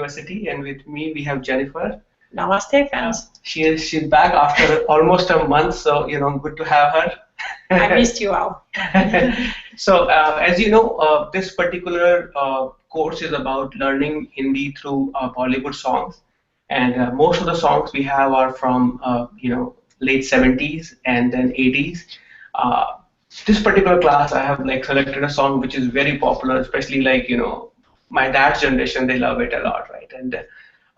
University, and with me we have Jennifer. Namaste, friends. She's back after almost a month, so good to have her. I missed you all. So as you know, this particular course is about learning Hindi through Bollywood songs, and most of the songs we have are from late 70s and then 80s. Uh, this particular class, I have like selected a song which is very popular, especially like my dad's generation. They love it a lot, right? And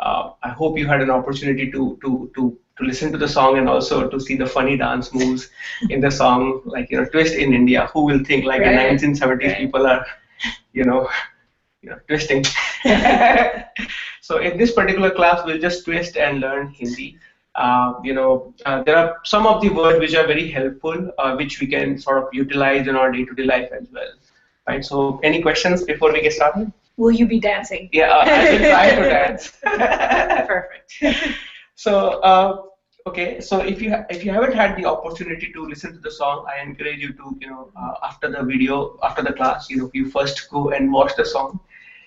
I hope you had an opportunity to listen to the song and also to see the funny dance moves in the song, like twist in India. Who will think like the 1970s people are, you know, twisting. So in this particular class, we'll just twist and learn Hindi. There are some of the words which are very helpful, which we can sort of utilize in our day-to-day life as well. Right. So any questions before we get started? Will you be dancing? Yeah, I will try to dance. Perfect. So okay, so if you haven't had the opportunity to listen to the song, I encourage you to after the video, after the class, you first go and watch the song,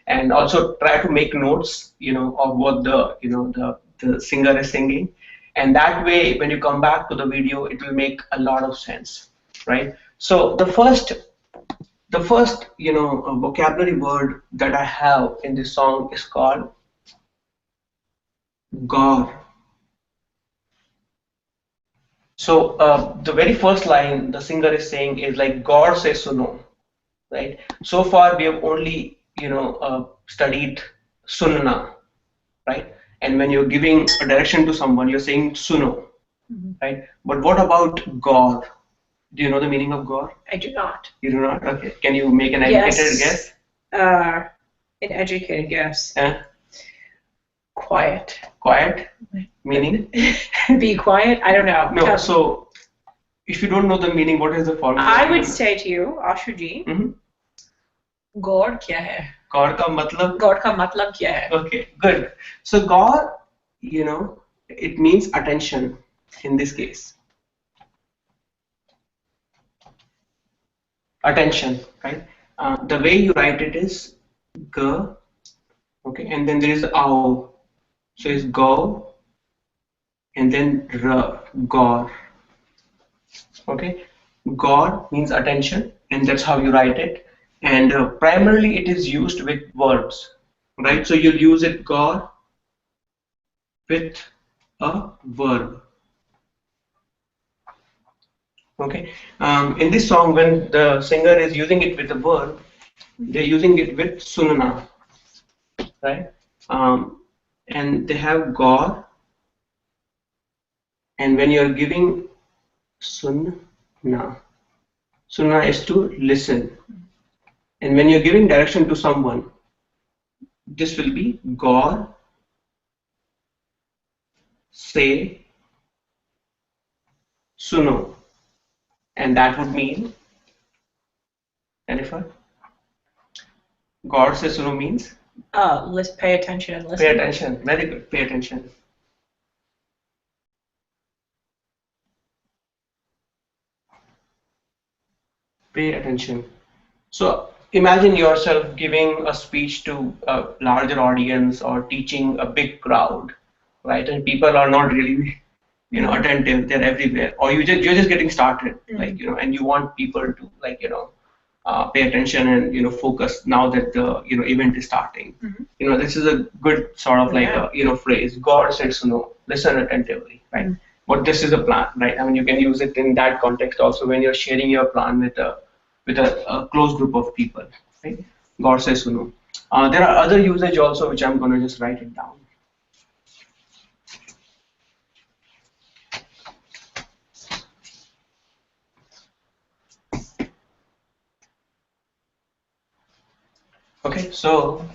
and also try to make notes of what the singer is singing, and that way when you come back to the video, it will make a lot of sense, right? So the first vocabulary word that I have in this song is called Gaur. So the very first line the singer is saying is like Gaur se suno, right? So far we have only studied sunna, right? And when you're giving a direction to someone, you're saying suno, right? But what about Gaur? Do you know the meaning of Gaur? I do not. You do not? Okay. Can you make an educated guess? An educated guess. Quiet. Quiet? Meaning? Be quiet? I don't know. No, so if you don't know the meaning, what is the formula? I would say to you, Ashu Ji, Gaur kya hai? Gaur ka matlab? Gaur ka matlab kya hai? Okay, good. So Gaur, it means attention in this case. Attention, right? The way you write it is G, okay, and then there is Ao. So it's Go, and then R, Gaur. Okay, Gaur means attention, and that's how you write it. And primarily it is used with verbs, right? So you'll use it Gaur with a verb. Okay. In this song, when the singer is using it with a verb, they're using it with sunna, right? And they have Gaur, and when you're giving sunna is to listen, and when you're giving direction to someone, this will be Gaur se suno. And that would mean, Jennifer? Gaur se suno means? Let's pay attention and listen. Pay attention. Very good. Pay attention. Pay attention. So imagine yourself giving a speech to a larger audience or teaching a big crowd, right? And people are not really attentive, they're everywhere, or you're just getting started, like and you want people to pay attention and focus now that the event is starting. This is a good sort of like a phrase. God says listen attentively, right? But this is a plan, right? I mean, you can use it in that context also when you're sharing your plan with a close group of people, right? God says there are other usage also which I'm going to just write it down. Okay, so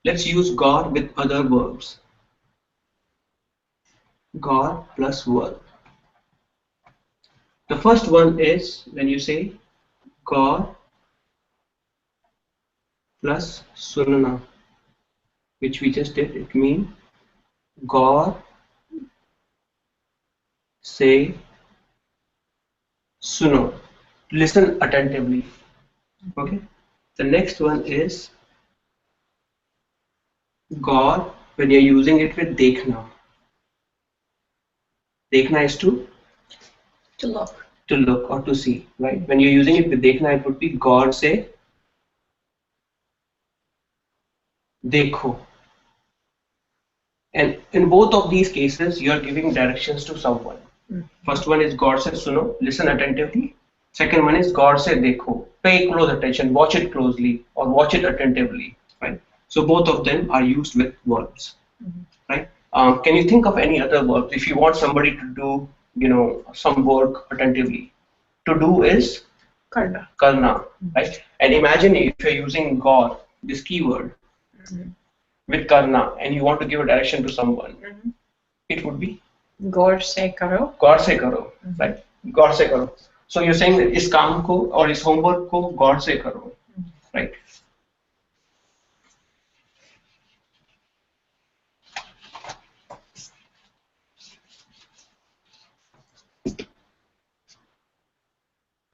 let's use Gaur with other verbs. Gaur plus verb. The first one is when you say Gaur plus sunna, which we just did. It means Gaur se suno. Listen attentively. Okay. The next one is Gaur when you're using it with Dekhna. Dekhna is to look or to see, right? When you're using it with Dekhna, it would be Gaur se dekho. And in both of these cases, you're giving directions to someone. First one is Gaur se suno, listen attentively. Second one is Gaur se dekho, pay close attention, watch it closely or watch it attentively, right? So both of them are used with verbs, right? Can you think of any other verbs if you want somebody to do, some work attentively? To do is karna, right? And imagine if you're using Gaur, this keyword, with karna, and you want to give a direction to someone, it would be Gaur se karo. Gaur se karo, right? Gaur se karo. So you're saying that is kaam ko or is homework ko gaur se karo, right?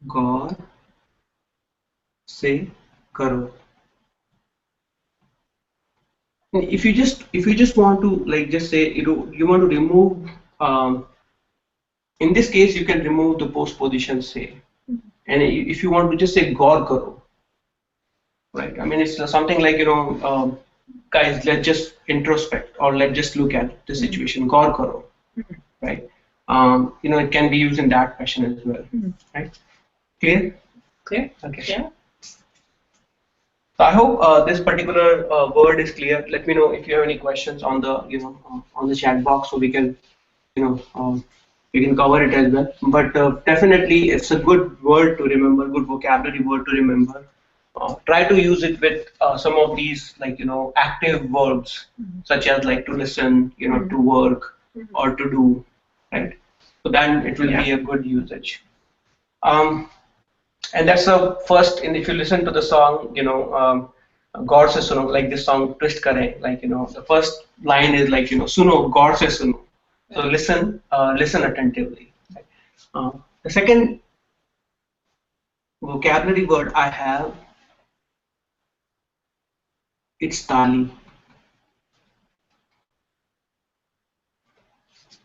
Gaur se karo. If you just want to just say you want to remove in this case you can remove the post position se, and if you want to just say gaur karo, right? I mean it's something like guys, let's just introspect or let's just look at the situation. Gaur karo, right? It can be used in that fashion as well, right? Clear? Okay. Yeah. So I hope this particular word is clear. Let me know if you have any questions on the on the chat box, so we can we can cover it as well. But definitely, it's a good word to remember, good vocabulary word to remember. Try to use it with some of these active verbs, such as like to listen, to work or to do, right? So then it will be a good usage. And that's the first. And if you listen to the song, Gaur se suno, like this song Twist Kare, the first line is like suno, Gaur se suno. So listen attentively. The second vocabulary word I have, it's Tali.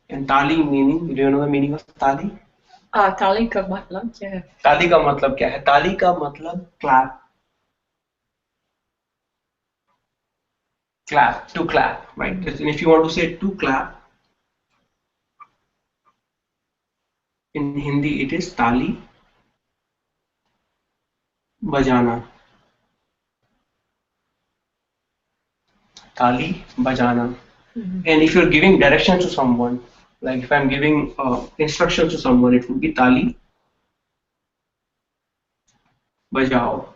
And Tali meaning, do you know the meaning of Tali? ताली का मतलब क्या है? ताली का मतलब क्या है? ताली का मतलब clap. Clap, to clap, right? And if you want to say to clap, in Hindi it is Tali bajana. Tali bajana. And if you're giving directions to someone, like if I'm giving instructions to someone, it would be Tali bajao.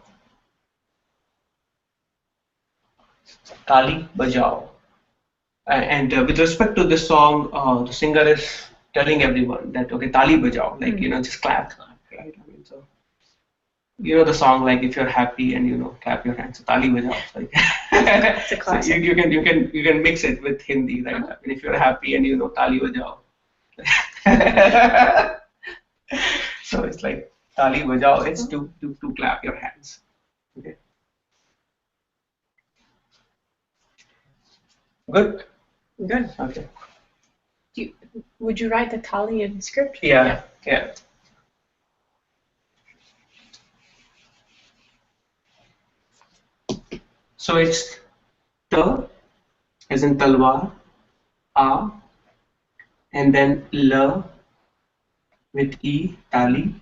Tali bajao. And with respect to this song, the singer is telling everyone that okay, Tali bajao, like just clap, right? I mean, so the song, like if you're happy and clap your hands, so Tali bajao. Like It's a classic. so you can mix it with Hindi, right? I mean, if you're happy and Tali bajao. So it's like Tali bajao. It's to clap your hands. Okay. Good. Good. Okay. Would you write the tali in script? Yeah. So it's ta as in talwar, a, and then la with e, tali,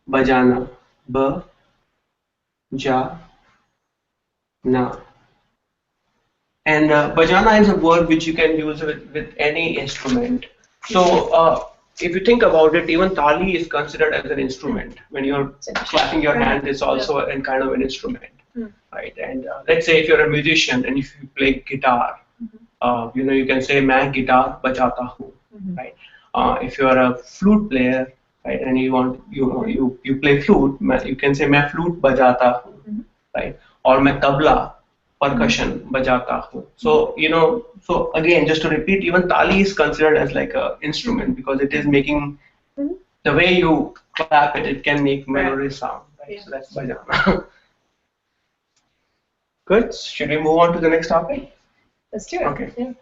bajana, ba, ja, na. And bajana is a word which you can use with any instrument. So if you think about it, even tali is considered as an instrument. When you're clapping your hand, it's also a kind of an instrument, right? And let's say if you're a musician and if you play guitar, you can say "मैं guitar बजाता हूँ," right? If you're a flute player, right, and you want you play flute, you can say "मैं flute बजाता हूँ," right? Or "मैं tabla percussion bajata hu." So so again, just to repeat, even tali is considered as like a instrument because it is making the way you clap it can make melodious sound, right? So that's bajana. Good. Should we move on to the next topic? Let's do it. Okay. Yeah.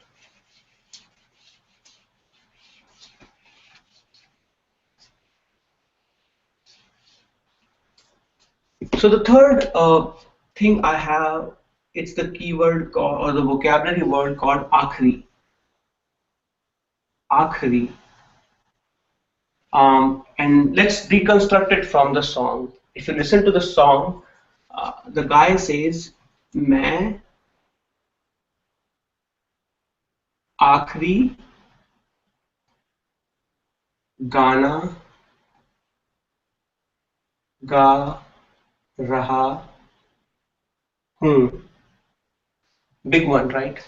So the third thing I have, it's the keyword or the vocabulary word called Akhri. Akhri. And let's deconstruct it from the song. If you listen to the song, the guy says, "मैं आखिरी गाना गा रहा हूँ." Big one, right?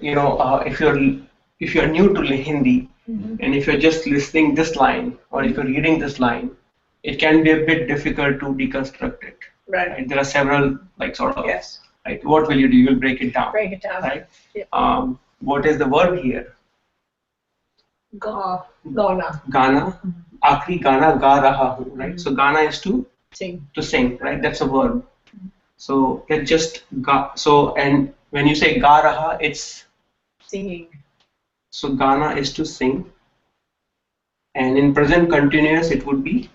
You know, if you're new to Hindi, and if you're just listening this line, or if you're reading this line, it can be a bit difficult to deconstruct it. Right. There are several like sort of. Yes. Right. What will you do? You'll break it down. Break it down. Right. Yeah. What is the verb here? Gana. Gana. Akhri gana ga raha hu. Right. So gana is to Sing. To sing. Right. That's a verb. So it just ga. So and when you say ga raha, it's singing. So gana is to sing, and in present continuous it would be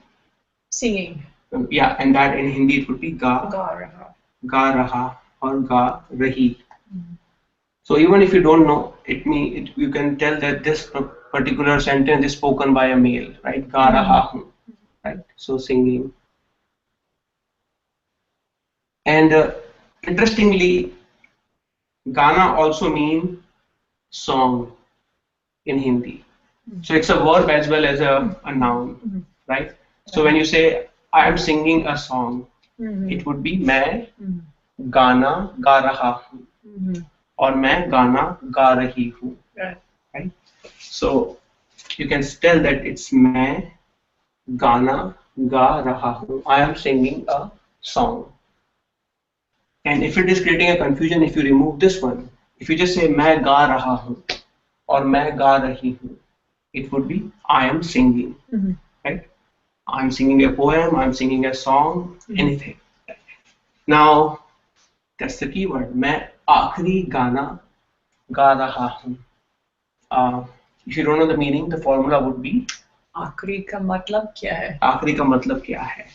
singing. Yeah, and that in Hindi it would be ga raha or ga rahi. So even if you don't know, you can tell that this particular sentence is spoken by a male, right? Ga raha hu, right? So singing. And interestingly, Gana also means song in Hindi. So it's a verb as well as a noun, right? So when you say I am singing a song, it would be मैं गाना गा रहा हूँ or मैं गाना गा रही हूँ, right? So you can tell that it's मैं गाना गा रहा हूँ. I am singing a song. And if it is creating a confusion, if you remove this one, if you just say मैं गा रहा हूँ or मैं गा रही हूँ, it would be I am singing, right? I'm singing a poem, I'm singing a song, anything. Now, that's the keyword. मैं आखिरी गाना गा रहा हूँ. If you don't know the meaning, the formula would be आखिरी का मतलब क्या है? आखिरी का मतलब क्या है?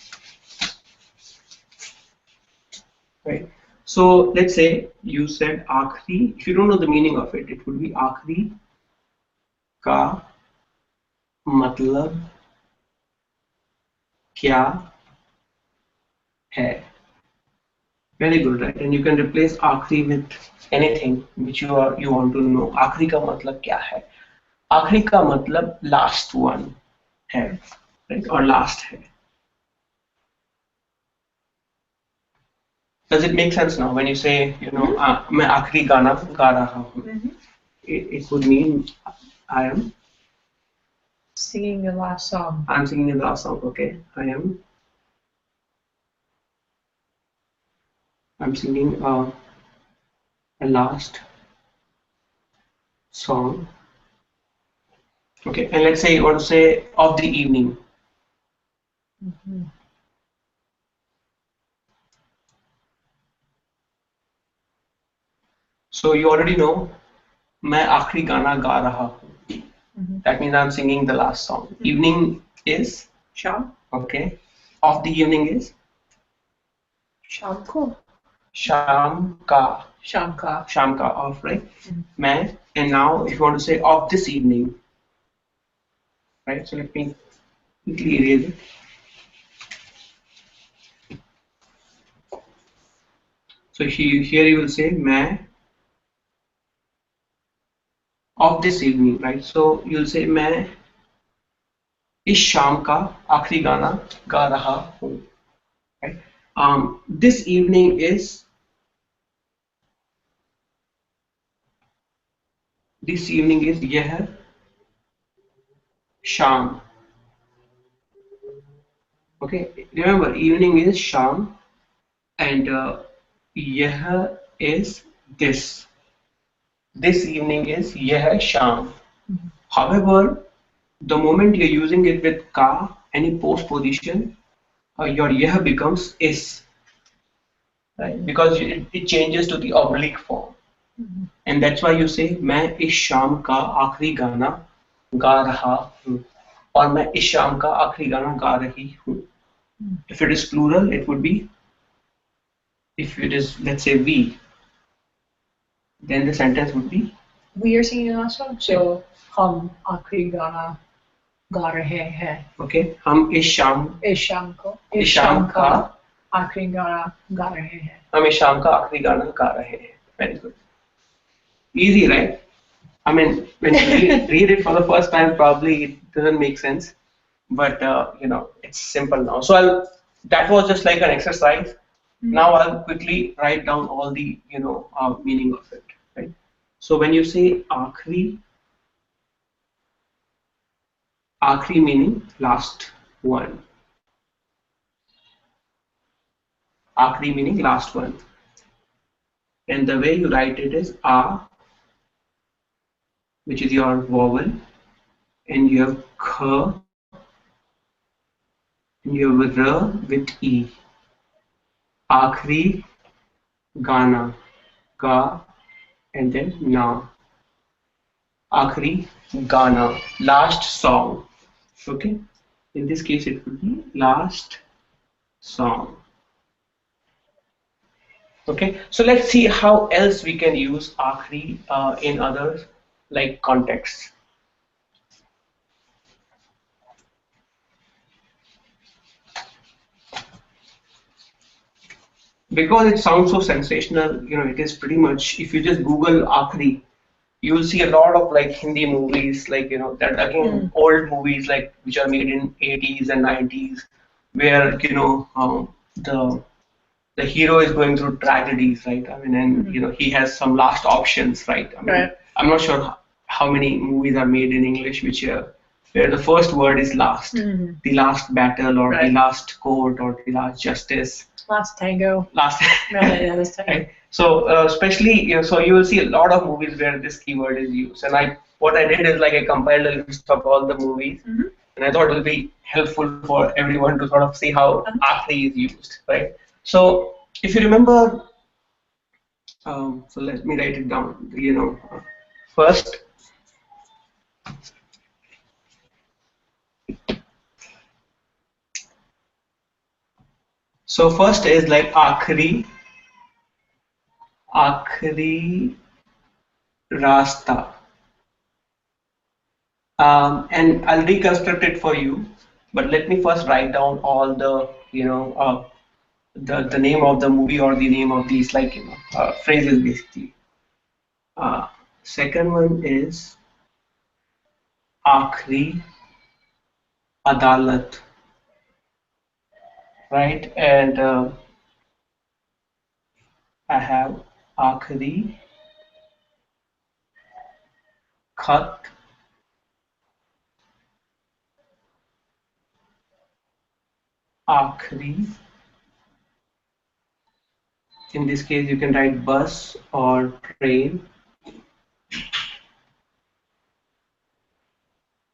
Right. So let's say you said आखिरी. If you don't know the meaning of it, it would be आखिरी का मतलब क्या है? Very good, right? And you can replace आखिरी with anything which you want to know. आखिरी का मतलब क्या है? आखिरी का मतलब last one है, right? Or last है. Does it make sense now when you say, मैं आखिरी गाना गा रहा हूँ? It would mean I am singing the last song. I'm singing the last song. Okay, I'm singing a last song. Okay, and let's say you want to say of the evening. So you already know, मैं आखिरी गाना गा रहा हूँ. That means I'm singing the last song. Evening is Sham. Okay. Of the evening is Sham ko. Sham ka. Sham ka. Sham ka off, right? मैं, and now if you want to say of this evening, right? So let me quickly erase it. So here you will say मैं of this evening, right? So you'll say मैं इस शाम का आखिरी गाना गा रहा हूँ, right? This evening is यह शाम. Okay, remember evening is शाम and यह is this. This evening is यह शाम. However, the moment you're using it with ka, any post position, your yeh becomes is. right? Because it changes to the oblique form. And that's why you say मैं इस शाम का आखिरी गाना गा रहा हूँ और मैं इस शाम का आखिरी गाना गा रही हूँ. If it is plural, it would be, if it is, let's say, we, then the sentence would be We are singing also. So हम आखिरी गाना गा रहे हैं. okay. हम इस शाम का आखिरी गाना गा रहे हैं. हम इस शाम का आखिरी गाना गा रहे हैं. Very good. Easy, right? I mean, when you read it for the first time, probably it doesn't make sense, but it's simple now. So that was just like an exercise. Now I'll quickly write down all the meaning of it. Right? So when you say akhri meaning last one. Akhri meaning last one. And the way you write it is a, which is your vowel, and you have kh, and you have r with e. Akhri gana, ga, and then na. Akhri gana, last song. Okay, in this case it would be last song. Okay, so let's see how else we can use akhri in other like contexts. Because it sounds so sensational, it is pretty much, if you just Google akhri, you will see a lot of like Hindi movies, like that again old movies like which are made in 80s and 90s, where the hero is going through tragedies, right? I mean, and he has some last options, right? I mean, Right. I'm not sure how many movies are made in English where the first word is last, the last battle, or the last court, or the last justice. Last tango. Last. Yeah, last tango. Right? So especially, so you will see a lot of movies where this keyword is used. And what I did is like I compiled a list of all the movies, and I thought it will be helpful for everyone to sort of see how akhri is used, right? So if you remember, so let me write it down. First. So first is like Akhri Rasta. And I'll reconstruct it for you, but let me first write down all the the name of the movie or the name of these phrases basically. Second one is Akhri Adalat, right? And I have Akhri Khat Akhri. In this case, you can write bus or train.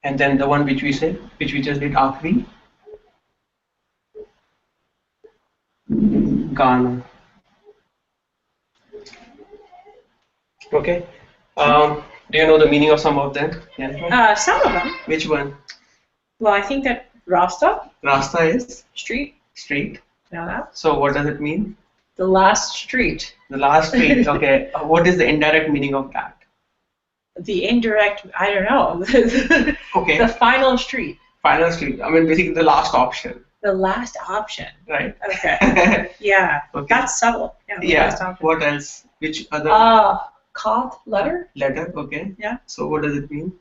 And then the one which we just did, Akhri Gana. Okay. Do you know the meaning of some of them? Yeah. Some of them. Which one? Well, I think that Rasta. Rasta is street. Street. Yeah. So what does it mean? The last street. The last street. Okay. What is the indirect meaning of that? The indirect, I don't know. Okay. The final street. Final street. I mean, basically the last option. The last option. Right. Okay. Yeah. Okay. That's subtle. Yeah. What else? Which other? Caught letter. Letter. Okay. Yeah. So what does it mean?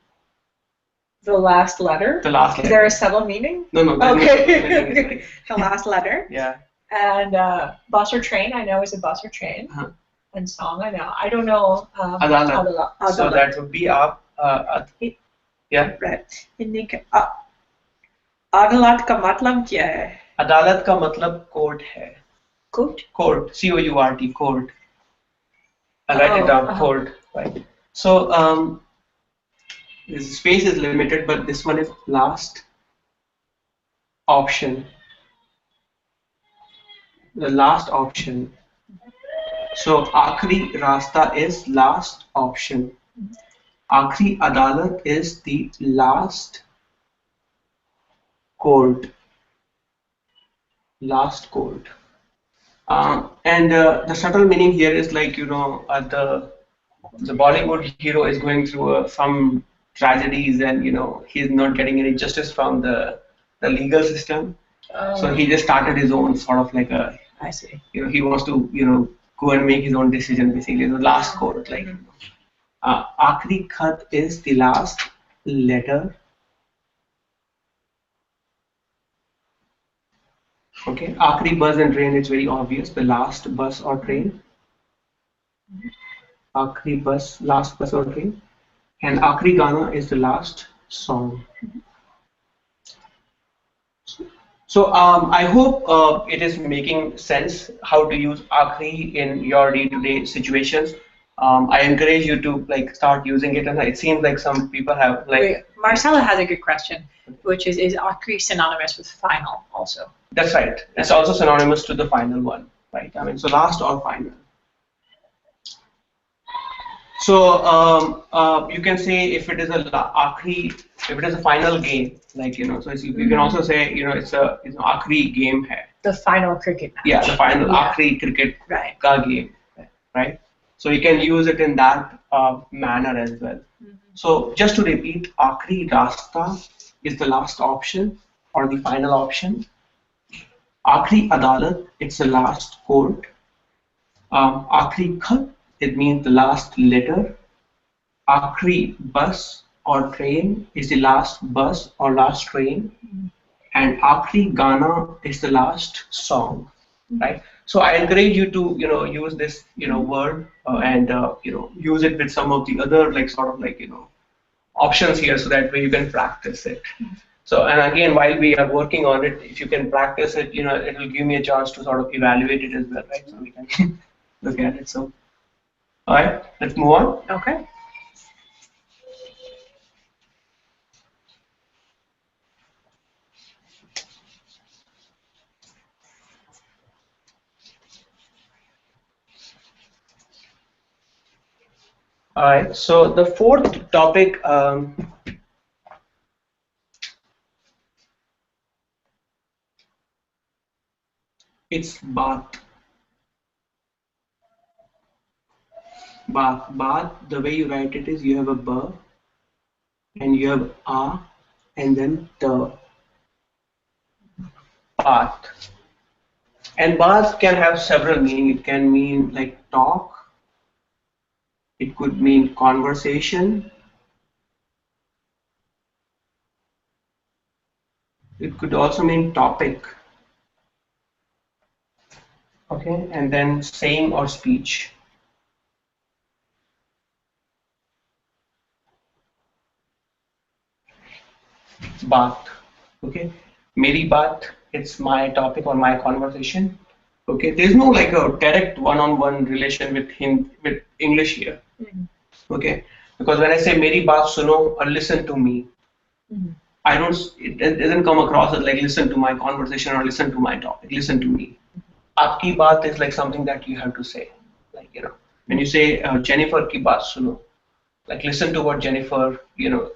The last letter. The last letter. Is there a subtle meaning? No. Okay. The last letter. Yeah. And bus or train, I know is a bus or train. And song, I know. I don't know. Adalat. So that would be yeah. Right. Adalat का मतलब क्या है? अदालत का मतलब court है. Court. Court. C-O-U-R-T. Court. I write it down. Court. Right. So this space is limited, but this one is last option. The last option. So Akhri Rasta is last option. Akhri Adalat is the last court. Last court. And the subtle meaning here is like, the Bollywood hero is going through some tragedies, and he's not getting any justice from the legal system. So he just started his own sort of like a. I see. He wants to go and make his own decision basically. The last court, like. Akhri Khat is the last letter. Okay. Akhri bus and train, it's very obvious. The last bus or train. Akhri bus, last bus or train. And Akhri Gana is the last song. So I hope it is making sense how to use Akhri in your day-to-day situations. I encourage you to like start using it, and it seems like some people have like. Wait, Marcella has a good question, which is Akhri synonymous with final also? That's right. It's also synonymous to the final one, right? I mean, so last or final. So you can say if it is a Akhri, if it is a final game, like so you can also say it's a Akhri game hai. The final cricket match. Yeah, the final Akhri cricket ka game, right? So you can use it in that manner as well. So just to repeat, Akhri Rasta is the last option or the final option. Akhri Adalat, it's the last court. Akhri Khat, it means the last letter. Akhri bus or train is the last bus or last train. And Akhri Gana is the last song, right? So I encourage you to use this word and use it with some of the other like sort of like options here, so that way you can practice it. So and again, while we are working on it, if you can practice it, it will give me a chance to sort of evaluate it as well, right? So we can look at it. So all right, let's move on. Okay. All right, so the fourth topic it's Baat. Baat. Baat, the way you write it is you have a B and you have A and then T. Baat. And Baat can have several meanings. It can mean like talk. It could mean conversation. It could also mean topic. Okay, and then saying or speech. Baat. Okay, Meri baat, it's my topic or my conversation. Okay, there's no like a direct one-on-one relation with English here. Okay, because when I say Meri baat suno or listen to me, I don't. It doesn't come across as like listen to my conversation or listen to my topic. Listen to me. Aapki baat is like something that you have to say. Like when you say Jennifer ki baat suno, like listen to what Jennifer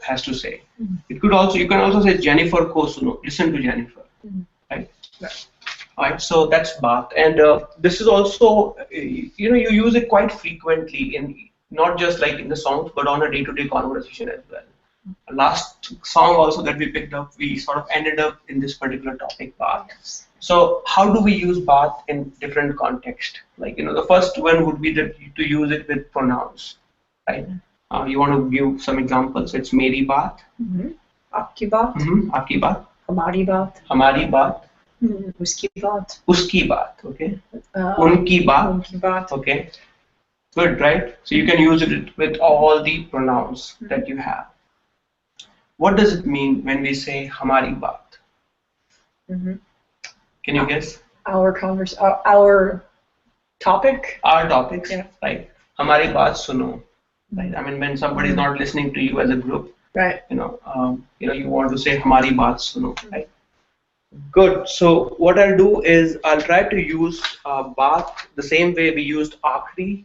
has to say. It could also, you can also say Jennifer ko suno, listen to Jennifer, right? All right, so that's Baat, and this is also you use it quite frequently in not just like in the songs but on a day-to-day conversation as well. Last song also that we picked up, we sort of ended up in this particular topic, Baat. So how do we use Baat in different context? Like the first one would be to use it with pronouns, right? You want to give some examples? It's Meri baat. Aapki baat. Aapki baat. Hamari baat. Hamari baat. Uski baat. Uski baat. Okay. Unki baat. Unki baat. Okay. Good, right? So you can use it with all the pronouns that you have. What does it mean when we say Hamari baat? Can you guess? Our topic. Our topics, yeah. Right? Hamari baat suno. Right. I mean, when somebody is not listening to you as a group, right? You want to say "Hamari baat suno," right? Good. So what I'll do is I'll try to use Baat the same way we used Akhri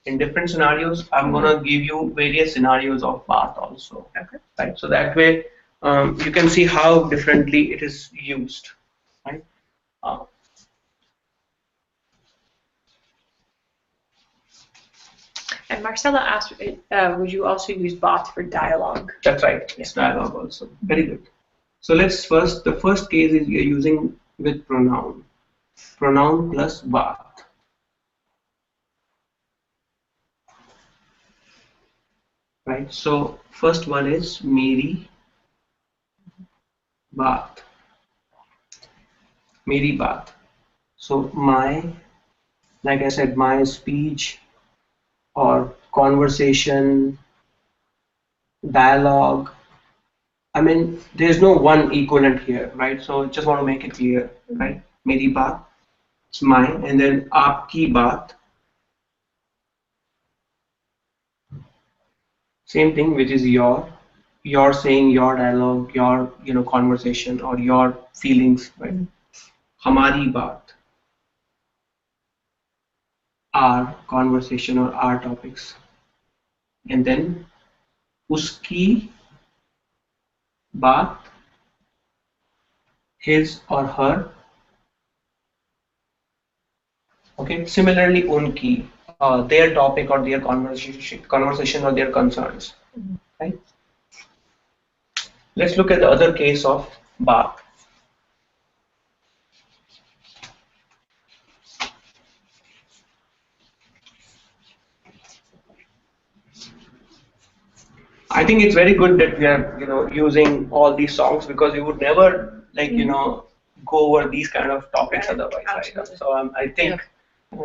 in different scenarios. I'm gonna give you various scenarios of Baat also. Okay. Right. So that way you can see how differently it is used. Right. Uh, And Marcella asked, would you also use bot for dialogue? that's right. It's dialogue also. Very good. So let's first. The first case is we are using with pronoun. Pronoun plus Baat. Right. So first one is Meri Baat. Meri Baat. So my, like I said, my speech or conversation, dialogue. I mean, there's no one equivalent here, right? So just want to make it clear, right? Meri baat, it's mine, and then aapki baat, same thing, which is your saying your dialogue, your conversation or your feelings, right? Hamari baat, our conversation or our topics, and then uski baat, his or her. Okay. Similarly, unki, their topic or their conversation or their concerns. Right. Let's look at the other case of baat. I think it's very good that we are using all these songs because we would never like go over these kind of topics Right, otherwise. Right? absolutely. So I think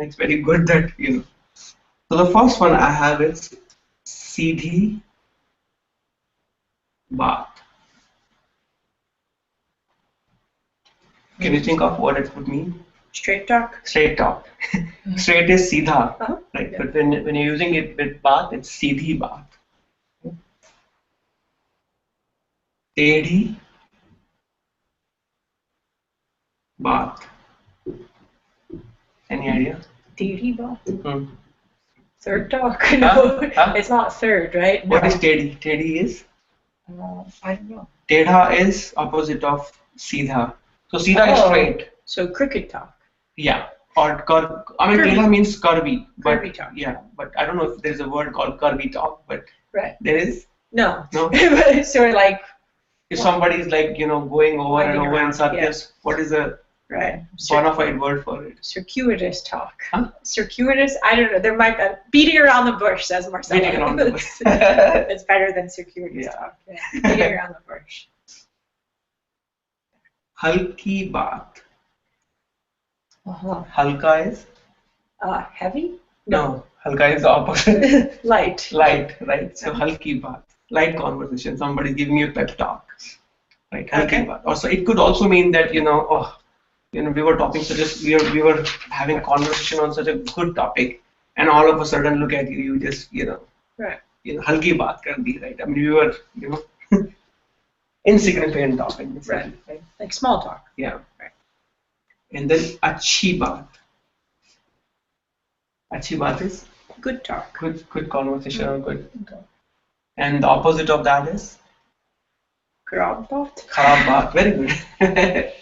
it's very good that So the first one I have is Seedhi baat. Can you think of what it would mean? Straight talk. Straight talk. Straight is seedha, right? Yeah. But when you're using it with baat, it's seedhi baat. Tedhi baat. Any idea? Teddy bot. Hmm. Third talk. No, Huh? it's not third, right? What No. is tedhi? Tedhi is I don't know. tedha is opposite of seedha. So seedha is straight. So crooked talk. Yeah. Or I mean, Curvy. tedha means curvy. But Curvy talk. yeah, but I don't know if there's a word called curvy talk, but Right. there is. No. No. So like. If somebody is like going over and Winding over in around, circles, yes. what is a Right. bona fide word for it? Circuitous talk. Huh? Circuitous. I don't know. There might be beating around the bush, says Marcella. Beating around the bush. It's better than circuitous Yeah. talk. Yeah. Beating around the bush. Halki baat. Uh-huh. Halka is? Heavy? No. Halka is the opposite. Light. Light, right? So halki baat. Light conversation. Somebody giving you a pep talk. Right? Halki Okay. baat. Also, it could also mean that, we were talking we were having conversation on such a good topic, and all of a sudden look at you just, Right. halki baat kar di, right? I mean, we were, insignificant topic. Right. Like small talk. Yeah. Right. And then achhi baat. Achhi baat is Good talk. good conversation or good talk. And the opposite of that is Kharab talk. kharab baat. Very good.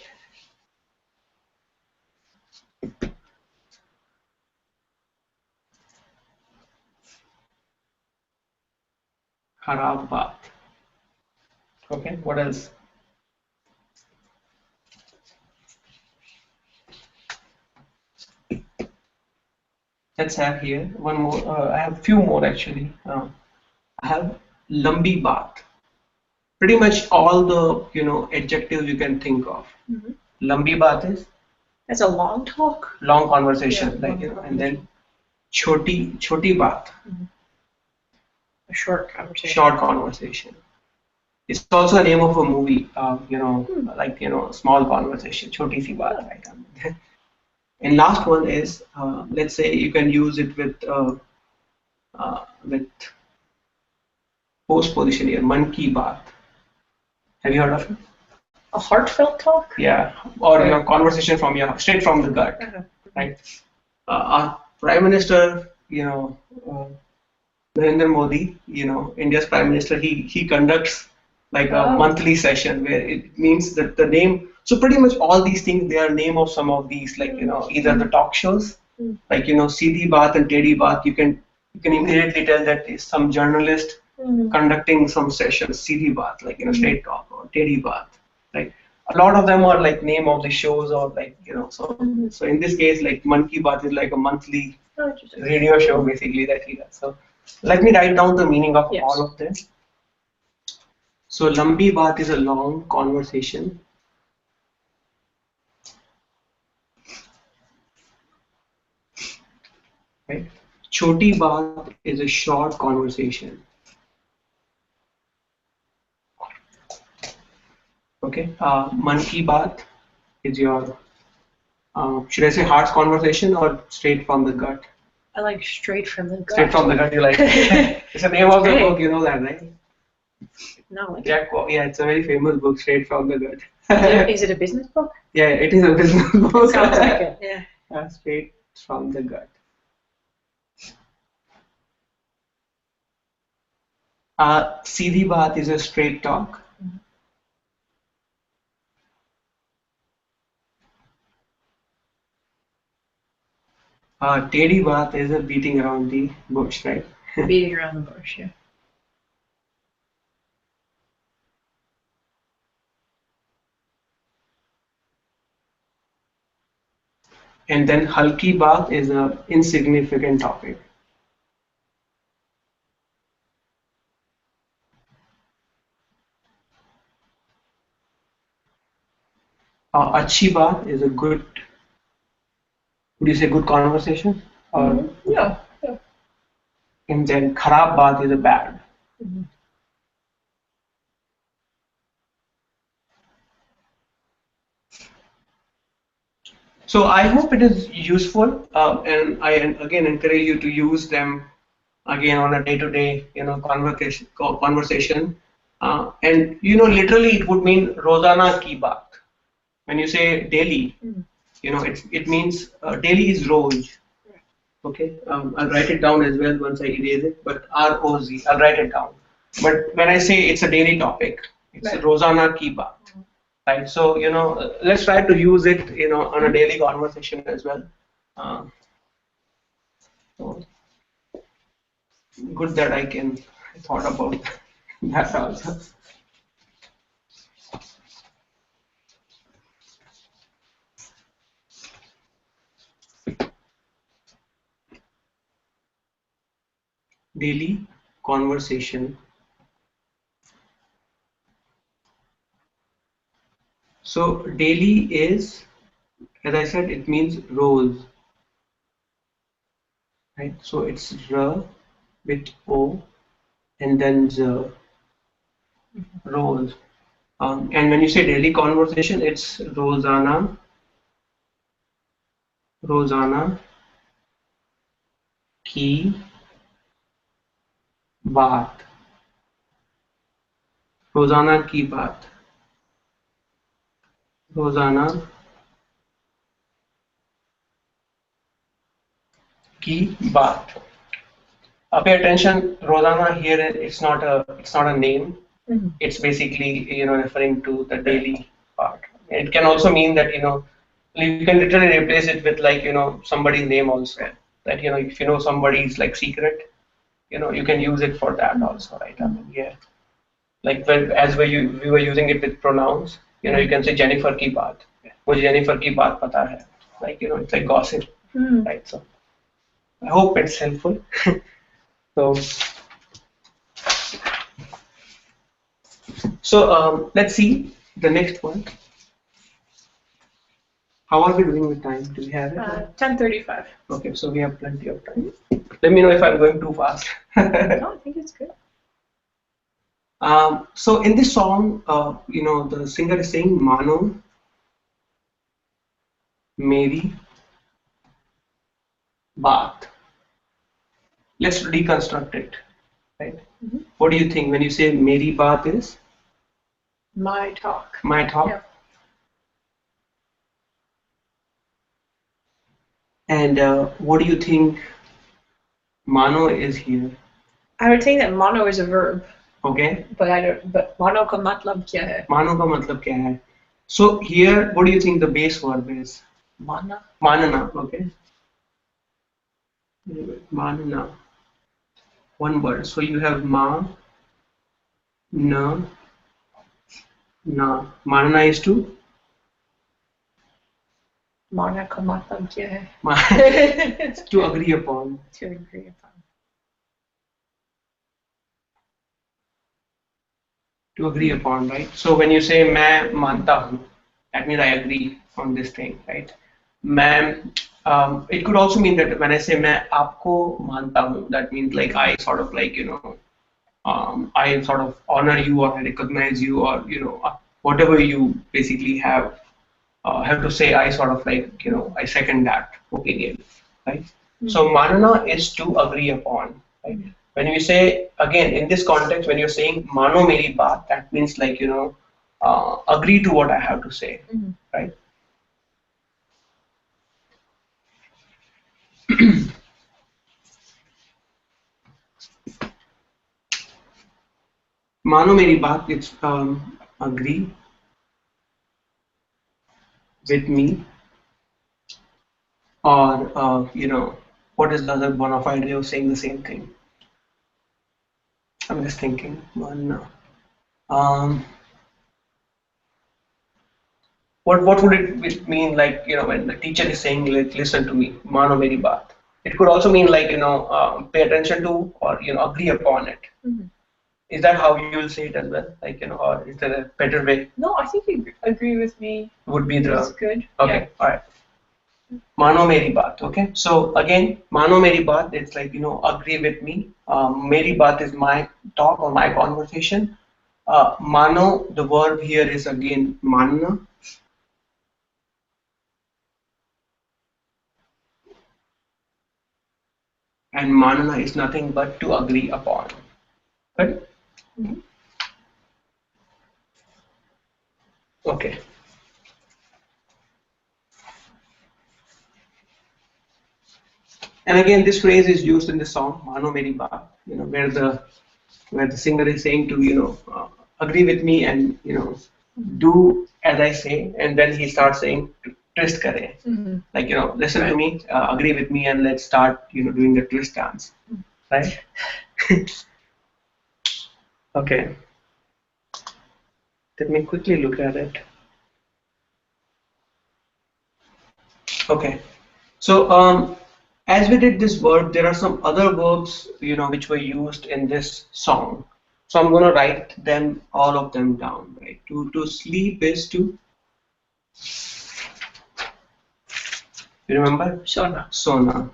Kharab baat. Okay, what else? Let's have here one more. I have few more actually. I have lambi baat. Pretty much all the adjectives you can think of. Lambi baat is That's a long talk. long conversation, Yeah, like long and then choti baat, A short conversation. short conversation. It's also the name of a movie. Like small conversation, choti si baat, right? And last one is let's say you can use it with post position here, man ki baat. Have you heard of it? A heartfelt talk? Yeah, or conversation from straight from the gut, right? Our Prime Minister, Narendra Modi, India's Prime Minister, he conducts like a monthly session where it means that the name. So pretty much all these things, they are name of some of these, like either the talk shows, like Seedhi Baat and Teddy Baat. You can immediately tell that is some journalist conducting some sessions, Seedhi Baat, like straight talk or Teddy Baat, right? A lot of them are like name of the shows or like so in this case like Man Ki Baat is like a monthly radio show basically that he does. So let me write down the meaning of all of them. So Lambi Baat is a long conversation. Right? Choti Baat is a short conversation. Okay. Man Ki Baat is your should I say heart's conversation or straight from the gut? I like straight from the gut. Straight from the gut, you like. It's the name of the book, you know that, right? No. Yeah, it's a very famous book, Straight from the Gut. Is it a business book? Yeah, it is a business book. Sounds like it. Yeah. Straight from the gut. Seedhi Baat is a straight talk. Teddy Baat is a beating around the bush, right? Beating around the bush, yeah. And then Halki Baat is a insignificant topic. Achhi Baat is a good, would you say good conversation? Yeah. And then Kharab Baat is a bad. So I hope it is useful, and I again encourage you to use them again on a day-to-day, conversation. And literally it would mean Rozana ki baat. When you say daily, it means daily is roz. Okay, I'll write it down as well once I erase it. But ROZ, I'll write it down. But when I say it's a daily topic, it's Rozana ki baat. Right, so let's try to use it, on a daily conversation as well. So good that I thought about that also. Daily conversation. So daily is, as I said, it means rows, right? So it's R with O and then Z, rows. And when you say daily conversation, it's Rozana ki baat. Rozana ki baat. Rozana ki baat. Pay attention, Rozana here. It's not a name. It's basically referring to the daily part. It can also mean that you can literally replace it with like somebody's name also. That if you know somebody's like secret, you can use it for that also, right? I mean, yeah. Like as we were using it with pronouns, you can say Jennifer ki baat. Mujhe Jennifer ki baat pata hai. Like it's like gossip, right? So I hope it's helpful. So let's see the next one. How are we doing with time? Do we have it? 10:35. Okay, so we have plenty of time. Let me know if I'm going too fast. No, I think it's good. So in this song, the singer is saying Mano, Meri, Baat. Let's deconstruct it, right? What do you think when you say Meri Baat is? My talk. My talk. Yeah. And what do you think mano is here? I would think that mano is a verb. Okay. But I don't. But mano ka matlab kya hai? Mano ka matlab kya hai? So here, what do you think the base verb is? Mana. Manana. Okay. Manana. One word. So you have ma, na, na. Manana is to? Mana ka matlab kya hai? To agree upon. To agree upon. To agree upon, right? So when you say मैं मानता हूँ, that means I agree on this thing, right? मैं, it could also mean that when I say मैं आपको मानता हूँ, that means like I sort of like, I sort of honor you or I recognize you or, whatever you basically have to say, I sort of like, I second that opinion, right? So manana is to agree upon, right? When you say, again, in this context, when you're saying mano meri baat, that means like, agree to what I have to say, right? Mano meri baat, it's agree with me, or what is the other bona fide way of saying the same thing? I'm just thinking. Manna. Um, what would it mean, like, when the teacher is saying, like, listen to me, mano meri baat? It could also mean like, pay attention to, or agree upon it. Is that how you will say it as well? Like, or is there a better way? No, I think you agree with me. Would be the That's good. Okay, Yeah. all right. Mano meri baat. Okay, so again, mano meri baat. It's like, agree with me. Meri baat is my talk or my conversation. Mano, the verb here is again manna. And manana is nothing but to agree upon. Right? Okay. And again, this phrase is used in the song "Mano Meri Baat," where the singer is saying to agree with me and do as I say, and then he starts saying twist kare, like listen to me, agree with me, and let's start doing the twist dance, right? Okay. Let me quickly look at it. Okay. So as we did this verb, there are some other verbs, which were used in this song. So I'm going to write them, all of them down, right? To sleep is to, you remember? Sona. Sona.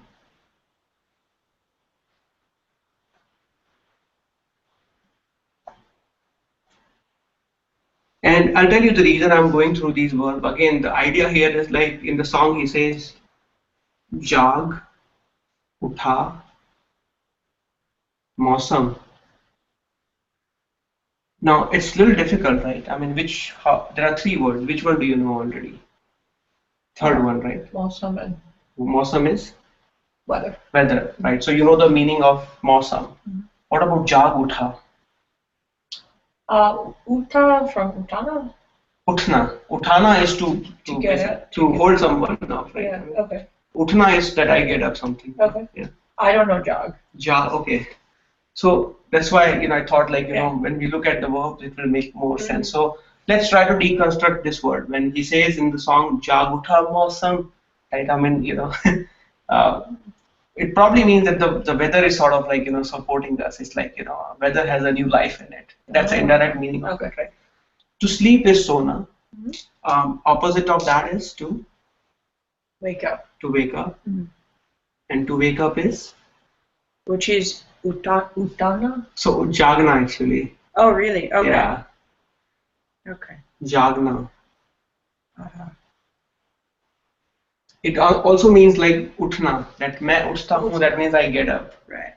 And I'll tell you the reason I'm going through these verbs. Again, the idea here is like in the song he says, Jag, Utha, Mausam. Now it's a little difficult, right? I mean, there are three words. Which one do you know already? Third one, right? Mausam and Mausam is weather. weather, right? So you know the meaning of mausam. What about jag utha? Uta from Utana. Uthna. Uthana is to hold someone up, right? Yeah. Okay. Uthna is that I get up something. Okay. Yeah. I don't know jog. Jag. Okay. So that's why I thought like when we look at the verbs, it will make more sense. So let's try to deconstruct this word. When he says in the song jag utha mausam, right? I mean it probably means that the weather is sort of like supporting us. It's like weather has a new life in it. That's the indirect meaning of it, right? To sleep is sona. Opposite of that is to wake up. To wake up, and to wake up is which is utana. So jagna actually. Oh really? Okay. Yeah. Okay. Jagna. It also means like uthna, that मैं उठता हूँ, that means I get up. Right.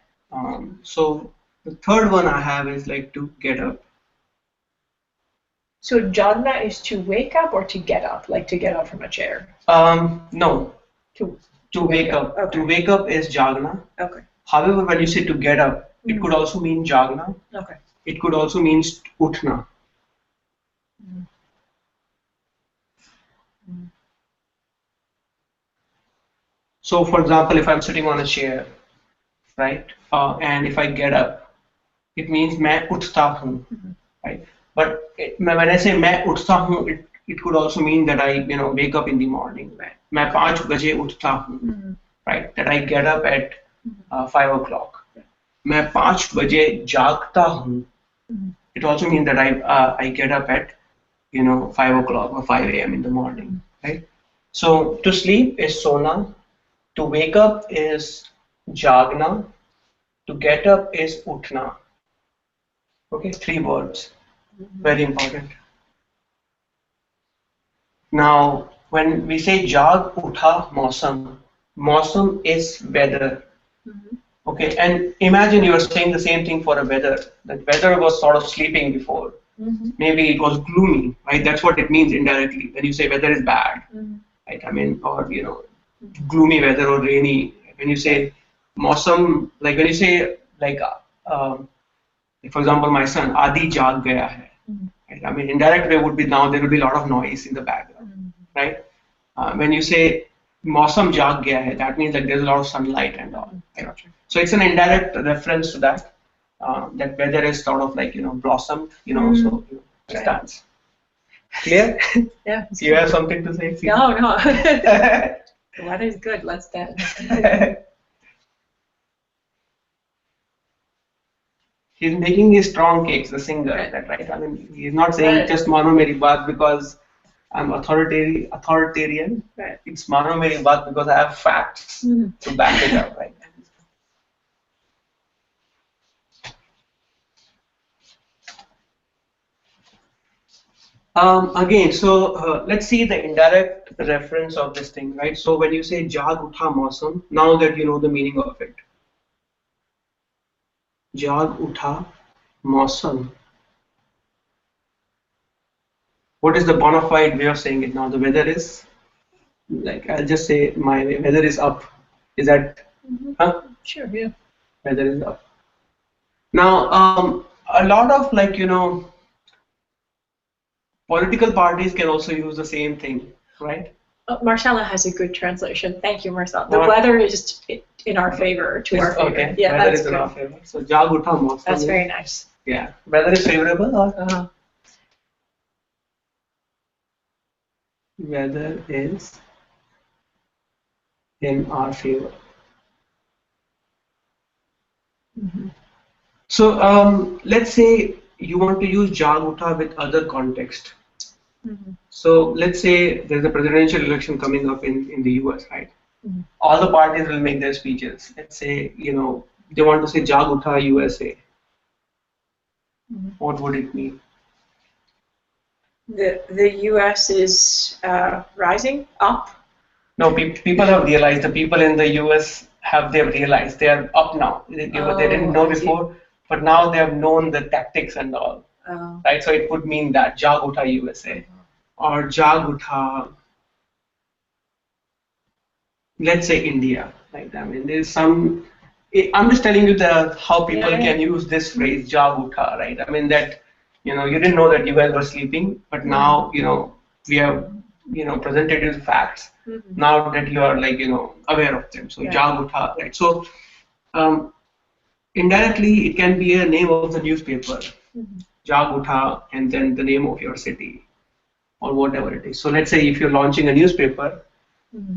So the third one I have is like to get up. So jagna is to wake up or to get up, like to get up from a chair? No. To To wake up. Okay. To wake up is Jagna. Okay. However, when you say to get up, it could also mean Jagna. Okay. It could also mean Uthna. So, for example, if I'm sitting on a chair, right, and if I get up, it means मैं उठता हूँ, right? But when I say मैं उठता हूँ, it could also mean that I wake up in the morning. मैं 5 बजे उठता हूँ, right? That I get up at 5 o'clock. मैं 5 बजे जागता हूँ. It also means that I get up at 5 o'clock or 5 a.m. in the morning, right? So to sleep is sona, to wake up is jagna, to get up is uthna. Okay, 3 words, very important. Now, when we say jag utha mausam, mausam is weather. Okay, and imagine you are saying the same thing for a weather. That weather was sort of sleeping before. Maybe it was gloomy, right? That's what it means indirectly. When you say weather is bad, right? I mean, or gloomy weather or rainy. When you say mausam, like when you say like, for example, my son Adi jag gaya hai. Right? I mean, indirect way would be now there will be a lot of noise in the background, right? When you say mausam jag gaya hai, that means like there's a lot of sunlight and all. Right? So it's an indirect reference to that. That weather is sort of like blossomed, so it stands. Clear? Yeah. You have something to say? No. The weather's good. Let's dance. He's making these strong cakes, the singer, right? I mean, he's not saying just mano meri baat because I'm authoritarian. Right. It's mano meri baat because I have facts to back it up, right? Again, so let's see the indirect reference of this thing, right? So when you say jag utha mausam, now that you know the meaning of it, jag utha mausam. What is the bona fide way of saying it now? The weather is, like, I'll just say my weather is up. Is that? Huh? Sure. Yeah. Weather is up. Now, a lot of political parties can also use the same thing, right? Marcella has a good translation. Thank you, Marcella. The weather is in our favor, to our favor. Okay. Yeah, weather that's is good. in our favor. So jag utha mausam. That's very nice. Yeah. Weather is favorable or? Weather is in our favor. So let's say you want to use jag utha with other context. So let's say there's a presidential election coming up in the US, right? All the parties will make their speeches. Let's say, they want to say jag utha USA. What would it mean? The US is rising up. No, people have realized. The people in the US they've realized they are up now. They didn't know before, but now they have known the tactics and all. Right? So it would mean that jag utha USA or jag utha, let's say India. Right? I mean, there's some. I'm just telling you how people can use this phrase jag utha. Right? I mean that you didn't know that you guys were sleeping, but now we have presented you facts. Now that you are aware of them. So jag utha. Right? So indirectly it can be a name of the newspaper. Jag utha, and then the name of your city or whatever it is. So let's say if you're launching a newspaper,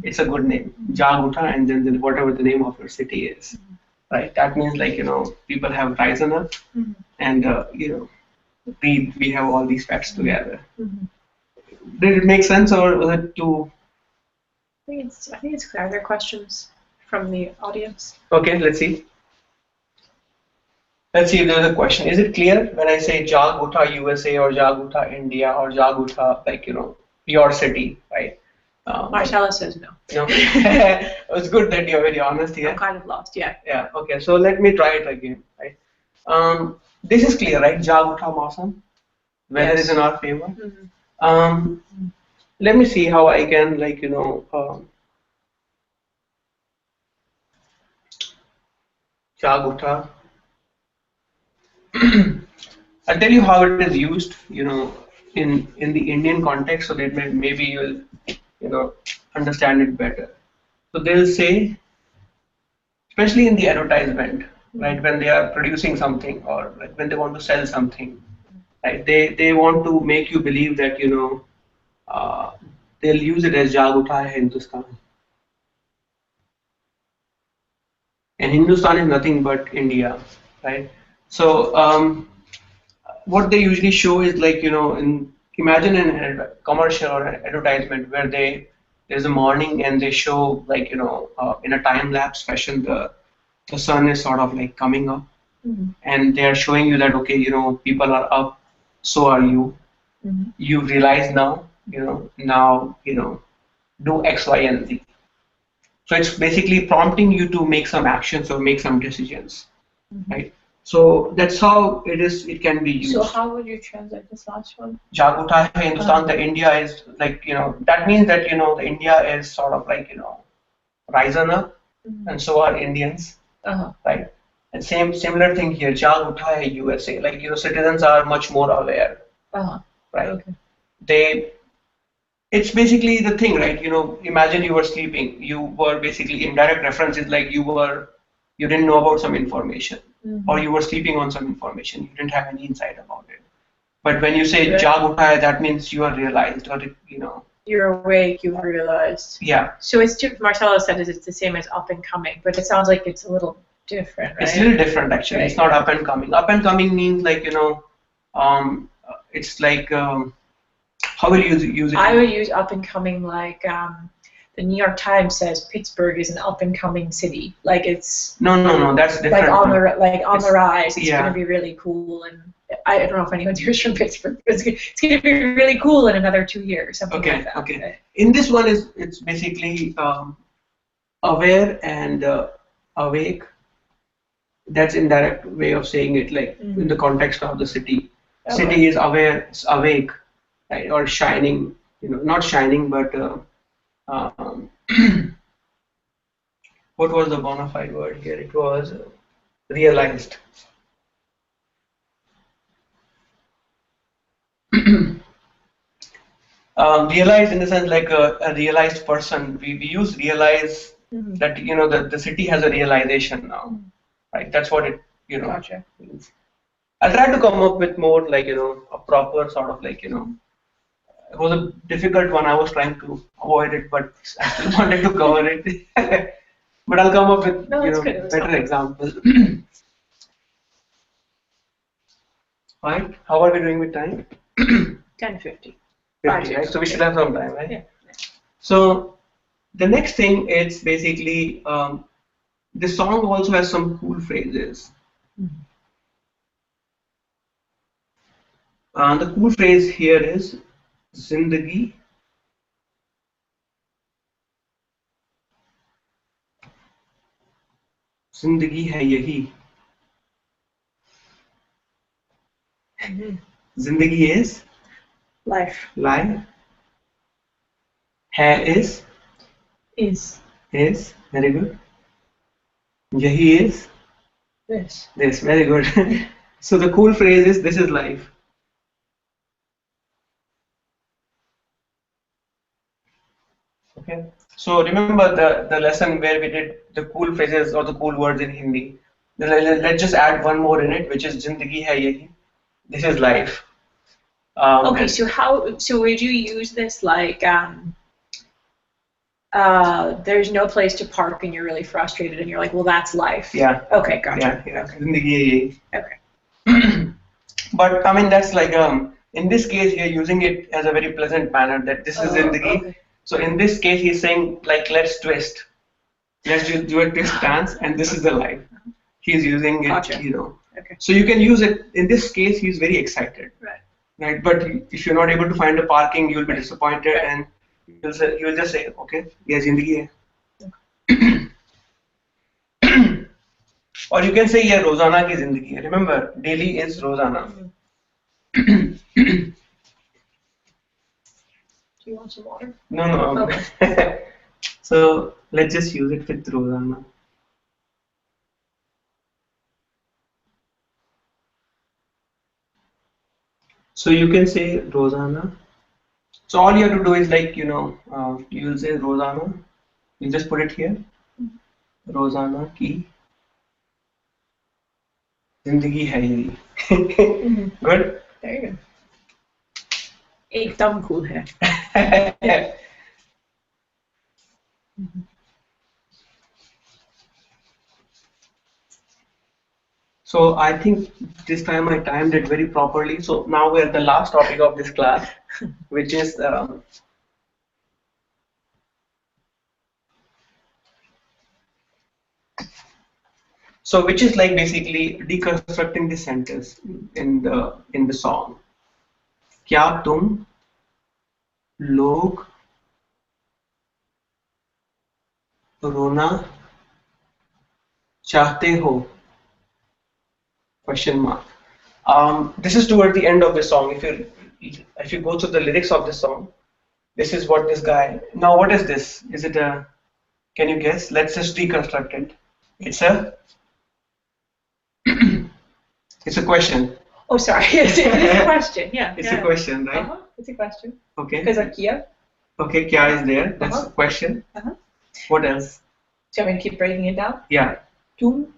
it's a good name, Jag utha, and then whatever the name of your city is, right? That means people have risen up, and we have all these facts together. Did it make sense, or was it too? I think it's clear. Are there questions from the audience? Okay, let's see. Let's see if there's a question. Is it clear when I say Jag utha USA or Jag utha India or Jag utha your city, right? Marcella says no. No. It's good that you're very honest here. I'm kind of lost. Yeah. Yeah. Okay. So let me try it again. Right. This is clear, right? Jag utha mausam. Weather is in our favor. Let me see how I can Jag utha. I'll tell you how it is used, in the Indian context, so that maybe you'll, understand it better. So they'll say, especially in the advertisement, right, when they are producing something or like when they want to sell something, right, they want to make you believe that, uh, they'll use it as Jag Utha Hai Hindustan. And Hindustan is nothing but India, right? So what they usually show is like, imagine an commercial or an advertisement where there's a morning and they show like, in a time lapse fashion, the sun is sort of like coming up, and they are showing you that, okay, people are up, so are you. You realize now, now, do X, Y, and Z. So it's basically prompting you to make some actions or make some decisions, right? So that's how it is. It can be used. So how would you translate this last one? Jaguta hai Hindustan, the India is like, that means that, the India is sort of like, risen up, and so are Indians, right? And similar thing here, Jaguta hai USA, like, citizens are much more aware, right? Okay. It's basically the thing, right? Imagine you were sleeping, you were basically indirect references, like you didn't know about some information, or you were sleeping on some information, you didn't have any insight about it. But when you say Jag utha hai, that means you are realized, or you're awake, you've realized. Yeah. So it's Marcelo said it's the same as up and coming, but it sounds like it's a little different, right? It's a little different actually. Right. It's not up and coming. Up and coming means like, it's like, how will you use it? I would use up and coming like the New York Times says Pittsburgh is an up and coming city. Like it's no, that's different. Like on the rise. It's going to be really cool, and I don't know if anyone's here from Pittsburgh. But it's going to be really cool in another 2 years, something like that. Okay. Right? In this one it's basically aware and awake. That's indirect way of saying it, like in the context of the city. Okay. City is aware, it's awake, right? Or shining, not shining, but what was the bona fide word here? It was realized. Realized in the sense like a realized person. We use realize, that the city has a realization now, right? That's what it Gotcha. means. I'll try to come up with more like a proper sort of like it was a difficult one. I was trying to avoid it, but I still wanted to cover it. But I'll come up with better examples. Right? How are we doing with time? 10:50. 50, right? So we should have some time, right? Yeah. So the next thing is basically the song also has some cool phrases. The cool phrase here is Zindagi hai yahi. Zindagi is life. Hai is very good. Yahi is this very good. So the cool phrase is this is life. Okay. So remember the lesson where we did the cool phrases or the cool words in Hindi. Let's just add one more in it, which is Zindagi hai yahi. This is life. Okay, so would you use this like there's no place to park and you're really frustrated and you're like, well, that's life. Yeah. Okay, gotcha. Yeah. Zindagi hai yahi. Okay. But I mean that's like in this case you're using it as a very pleasant manner that this is Zindagi. Okay. So in this case he's saying like let's twist. Let's do a twist dance and this is the life. He's using it, gotcha. Okay. So you can use it. In this case, he's very excited. Right. But if you're not able to find a parking, you'll be disappointed, and you'll just say, okay, yeah, zindagi hai. Or you can say, yeah, Rozana ki zindagi hai. Remember, daily is Rozana. Do you want some water? No. Okay. So let's just use it with Rozana. So you can say Rosanna. So all you have to do is like, you will say Rosanna. You just put it here. रोजाना की जिंदगी है यही. Good. There you go. एकदम cool है. So I think this time I timed it very properly. So now we're at the last topic of this class, which is which is like basically deconstructing the sentence in the song. क्या तुम लोग रोना चाहते हो? Question mark. This is toward the end of the song. If you go through the lyrics of the song, this is what this guy. Now, what is this? Is it a? Can you guess? Let's just deconstruct it. It's a. It's a question. Oh, sorry. It's a question. Yeah. It's a question, right? It's a question. Okay. Because of Kia. Okay, kya is there? That's a question. What else? Do you want me to keep breaking it down? Yeah. Tum.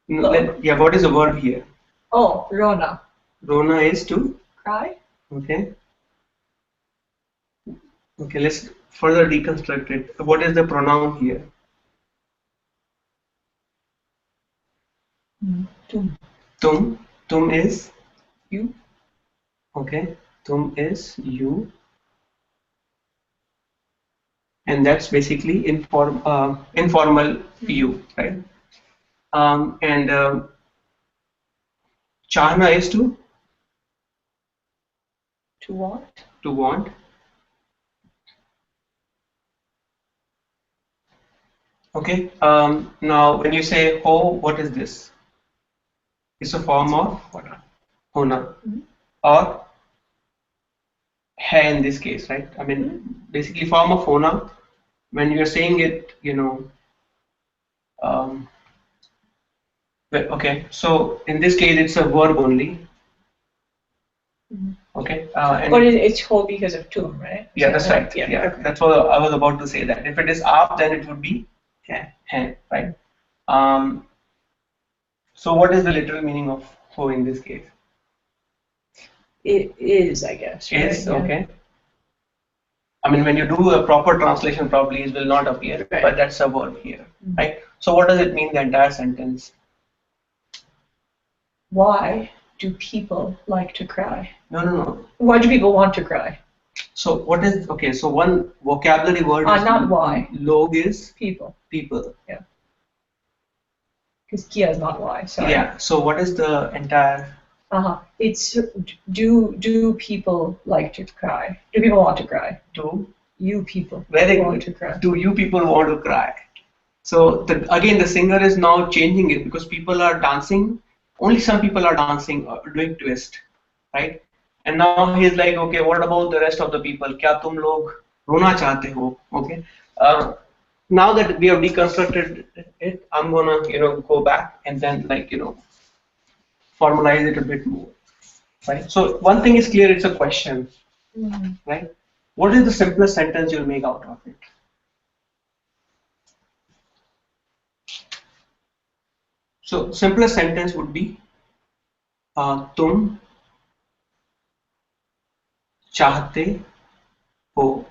Yeah. What is the verb here? Oh, Rona. Rona is to cry. Okay. Okay. Let's further deconstruct it. What is the pronoun here? Tum. Tum. Tum is you. Okay. Tum is you. And that's basically informal you, right? And Chahna is to want. To want. Okay. Now, when you say ho, what is this? It's a form of hona, or hai in this case, right? I mean, basically form of hona. When you're saying it, okay. So in this case, it's a verb only. Okay. But it's ho because of tum, right? Yeah, that's right. Yeah, okay. That's what I was about to say. That if it is aap, then it would be hai, right? So what is the literal meaning of ho in this case? It is, I guess. Right? Is, okay. I mean, when you do a proper translation, probably it will not appear, right. But that's a verb here, right? So what does it mean, the entire sentence? Why do people like to cry? No. Why do people want to cry? So what is, okay, so one vocabulary word is not why. Log is people. Yeah. Because Kia is not why, sorry. Yeah, so what is the entire? It's do people like to cry? Do people want to cry? Do you people want to cry? Do you people want to cry? So again, the singer is now changing it because people are dancing. Only some people are dancing or doing twist, right? And now he's like, okay, what about the rest of the people? क्या तुम लोग रोना चाहते हो? Okay. Now that we have deconstructed it, I'm gonna go back and then formalize it a bit more, right? So one thing is clear, it's a question, right? What is the simplest sentence you'll make out of it? So simplest sentence would be तुम चाहते हो.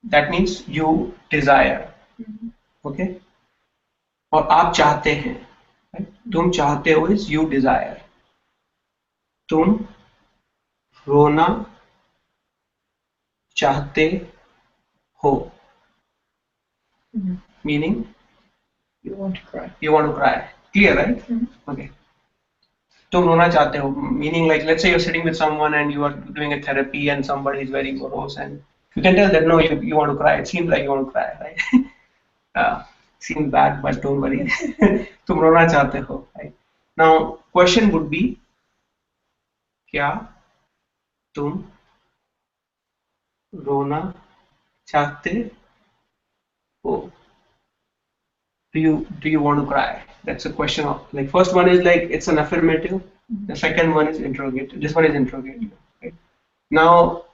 That means you desire, okay? और आप चाहते हैं, right? तुम चाहते हो is you desire. तुम रोना चाहते हो, meaning you want to cry. Clear, right? Okay. तुम रोना चाहते हो, meaning like let's say you're sitting with someone and you are doing a therapy and somebody is very morose and you can tell that no, you want to cry. It seems like you want to cry, right? Seems bad, but don't worry. तुम रोना चाहते हो, right? Now question would be क्या तुम रोना चाहते हो? do you want to cry? That's a question of like first one is like it's an affirmative. The second one is interrogative. This one is interrogative. Right? Now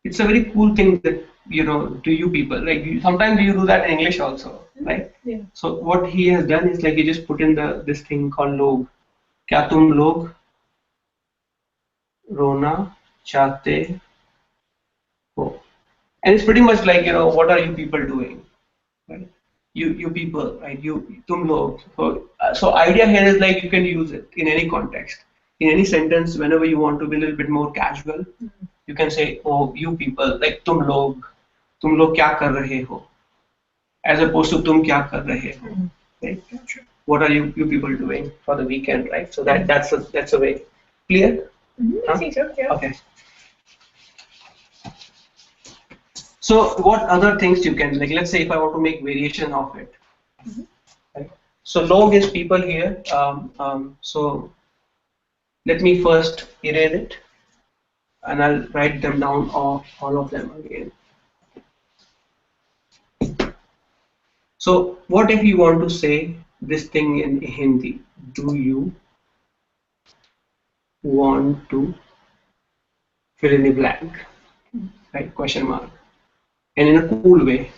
it's a very cool thing that do you people like sometimes you do that in English also, right? Yeah. So what he has done is like he just put in this thing called log. क्या तुम लोग रोना चाहते हो? And it's pretty much like what are you people doing? Right? You people, right? Tum log. So idea here is like you can use it in any context, in any sentence, whenever you want to be a little bit more casual. You can say, oh, you people, like तुम लोग क्या कर रहे हो, as opposed to तुम क्या कर रहे हो, right? What are you people doing for the weekend, right? So that's a way. Clear? I think so. Yeah. Okay. So what other things you can like? Let's say if I want to make variation of it, right? So log is people here. So let me first erase it, and I'll write them down all of them again. So what if you want to say this thing in Hindi? Do you want to fill in the blank? Right? Question mark. And in a cool way.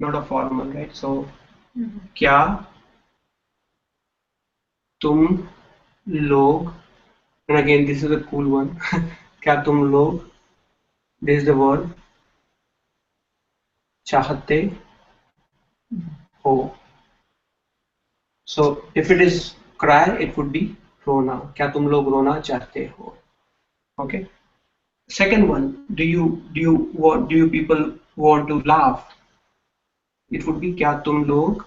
Not a formal, right? So क्या तुम लोग, and again this is a cool one. क्या तुम लोग, this is the word, चाहते हो. So if it is cry, it would be रोना. क्या तुम लोग रोना चाहते हो? Okay. Second one, do you people want to laugh? It would be क्या तुम लोग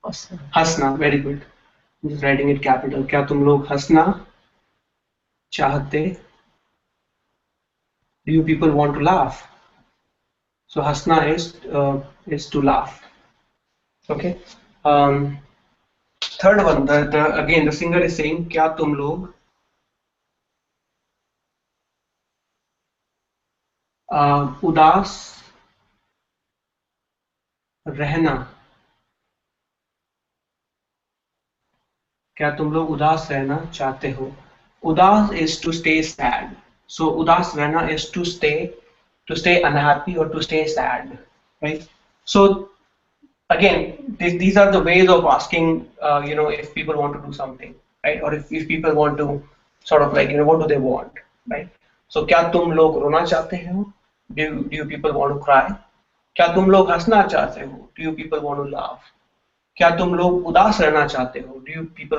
हंसना. Very good. I'm just writing it capital. क्या तुम लोग हंसना चाहते? Do you people want to laugh? So हंसना is to laugh. Okay. Third one, again the singer is saying क्या तुम लोग उदास रहना, क्या तुम लोग उदास रहना चाहते हो? उदास is to stay sad. So उदास रहना is to stay unhappy or to stay sad, right? So again, these are the ways of asking, if people want to do something, right? Or if people want to sort of like, what do they want, right? So क्या तुम लोग रोना चाहते हो? Do you people want to cry? क्या तुम लोग हंसना चाहते हो? Do you people want to laugh? क्या तुम लोग उदास रहना चाहते हो? Do you people